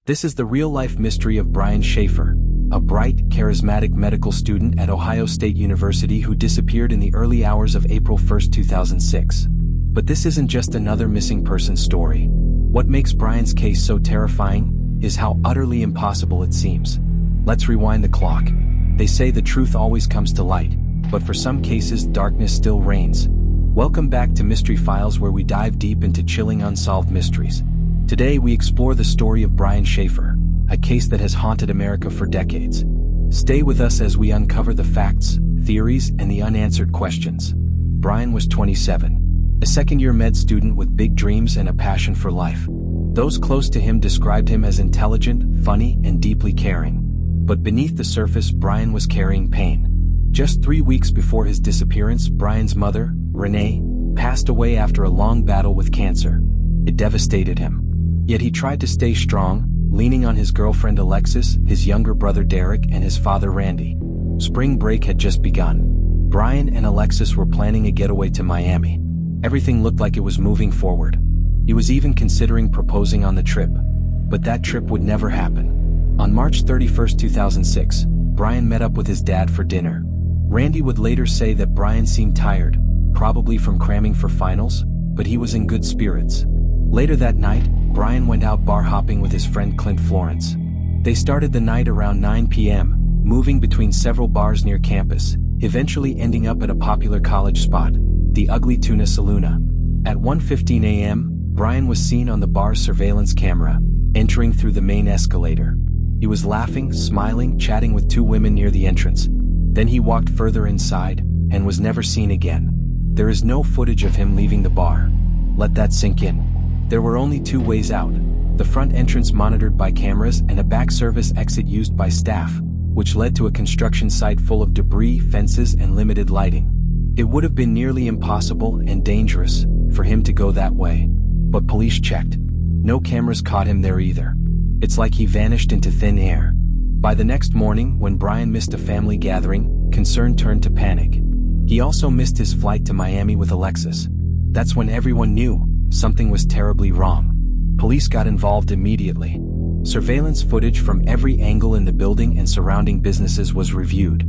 This is the real-life mystery of Brian Shaffer, a bright, charismatic medical student at Ohio State University who disappeared in the early hours of April 1, 2006. But this isn't just another missing person story. What makes Brian's case so terrifying is how utterly impossible it seems. Let's rewind the clock. They say the truth always comes to light, but for some cases darkness still reigns. Welcome back to Mystery Files, where we dive deep into chilling unsolved mysteries. Today we explore the story of Brian Shaffer, a case that has haunted America for decades. Stay with us as we uncover the facts, theories, and the unanswered questions. Brian was 27, a second-year med student with big dreams and a passion for life. Those close to him described him as intelligent, funny, and deeply caring. But beneath the surface, Brian was carrying pain. Just 3 weeks before his disappearance, Brian's mother, Renee, passed away after a long battle with cancer. It devastated him. Yet he tried to stay strong, leaning on his girlfriend Alexis, his younger brother Derek, and his father Randy. Spring break had just begun. Brian and Alexis were planning a getaway to Miami. Everything looked like it was moving forward. He was even considering proposing on the trip. But that trip would never happen. On March 31, 2006, Brian met up with his dad for dinner. Randy would later say that Brian seemed tired, probably from cramming for finals, but he was in good spirits. Later that night, Brian went out bar hopping with his friend Clint Florence. They started the night around 9 p.m., moving between several bars near campus, eventually ending up at a popular college spot, the Ugly Tuna Saloona. At 1:15 a.m., Brian was seen on the bar's surveillance camera, entering through the main escalator. He was laughing, smiling, chatting with two women near the entrance. Then he walked further inside, and was never seen again. There is no footage of him leaving the bar. Let that sink in. There were only two ways out: the front entrance monitored by cameras and a back service exit used by staff, which led to a construction site full of debris, fences, and limited lighting. It would have been nearly impossible and dangerous for him to go that way. But police checked. No cameras caught him there either. It's like he vanished into thin air. By the next morning, when Brian missed a family gathering, concern turned to panic. He also missed his flight to Miami with Alexis. That's when everyone knew something was terribly wrong. Police got involved immediately. Surveillance footage from every angle in the building and surrounding businesses was reviewed.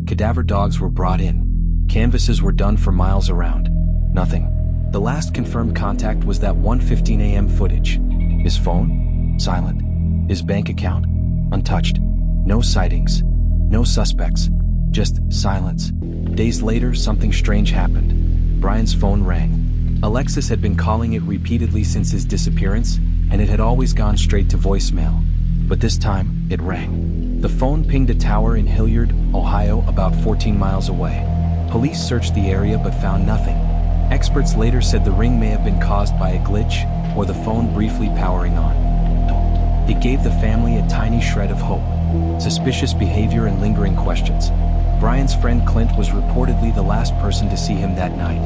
Cadaver dogs were brought in. Canvases were done for miles around. Nothing. The last confirmed contact was that 1:15 a.m. footage. His phone? Silent. His bank account? Untouched. No sightings. No suspects. Just silence. Days later, something strange happened. Brian's phone rang. Alexis had been calling it repeatedly since his disappearance, and it had always gone straight to voicemail. But this time, it rang. The phone pinged a tower in Hilliard, Ohio, about 14 miles away. Police searched the area but found nothing. Experts later said the ring may have been caused by a glitch, or the phone briefly powering on. It gave the family a tiny shred of hope. Suspicious behavior and lingering questions. Brian's friend Clint was reportedly the last person to see him that night.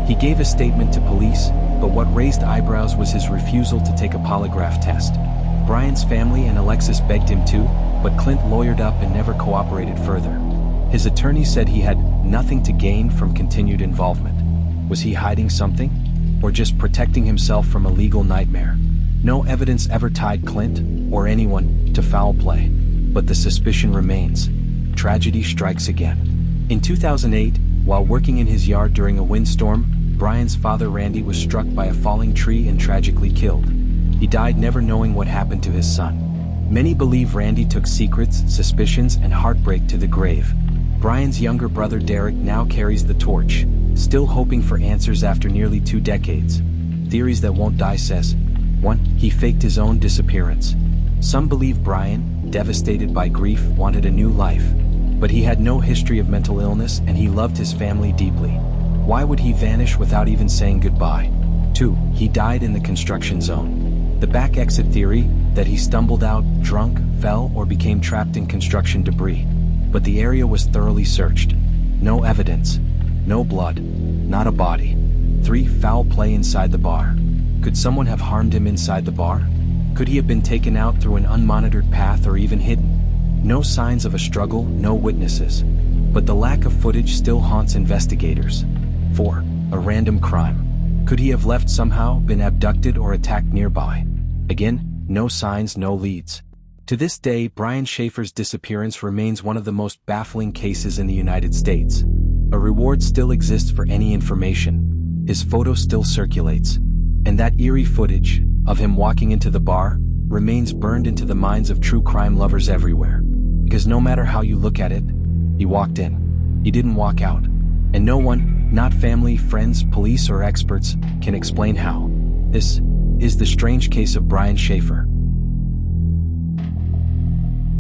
He gave a statement to police, but what raised eyebrows was his refusal to take a polygraph test. Brian's family and Alexis begged him to, but Clint lawyered up and never cooperated further. His attorney said he had nothing to gain from continued involvement. Was he hiding something? Or just protecting himself from a legal nightmare? No evidence ever tied Clint, or anyone, to foul play. But the suspicion remains. Tragedy strikes again. In 2008, while working in his yard during a windstorm, Brian's father Randy was struck by a falling tree and tragically killed. He died never knowing what happened to his son. Many believe Randy took secrets, suspicions, and heartbreak to the grave. Brian's younger brother Derek now carries the torch, still hoping for answers after nearly 2 decades. Theories that won't die says: 1. He faked his own disappearance. Some believe Brian, devastated by grief, wanted a new life. But he had no history of mental illness and he loved his family deeply. Why would he vanish without even saying goodbye? 2. He died in the construction zone. The back exit theory, that he stumbled out, drunk, fell, or became trapped in construction debris. But the area was thoroughly searched. No evidence. No blood. Not a body. 3. Foul play inside the bar. Could someone have harmed him inside the bar? Could he have been taken out through an unmonitored path or even hidden? No signs of a struggle, no witnesses. But the lack of footage still haunts investigators. 4. A random crime. Could he have left somehow, been abducted or attacked nearby? Again, No signs, no leads. To this day, Brian Shaffer's disappearance remains one of the most baffling cases in the United States. A reward still exists for any information. His photo still circulates. And that eerie footage of him walking into the bar remains burned into the minds of true crime lovers everywhere. Because no matter how you look at it, he walked in. He didn't walk out. And no one, not family, friends, police, or experts, can explain how. This is the strange case of Brian Shaffer.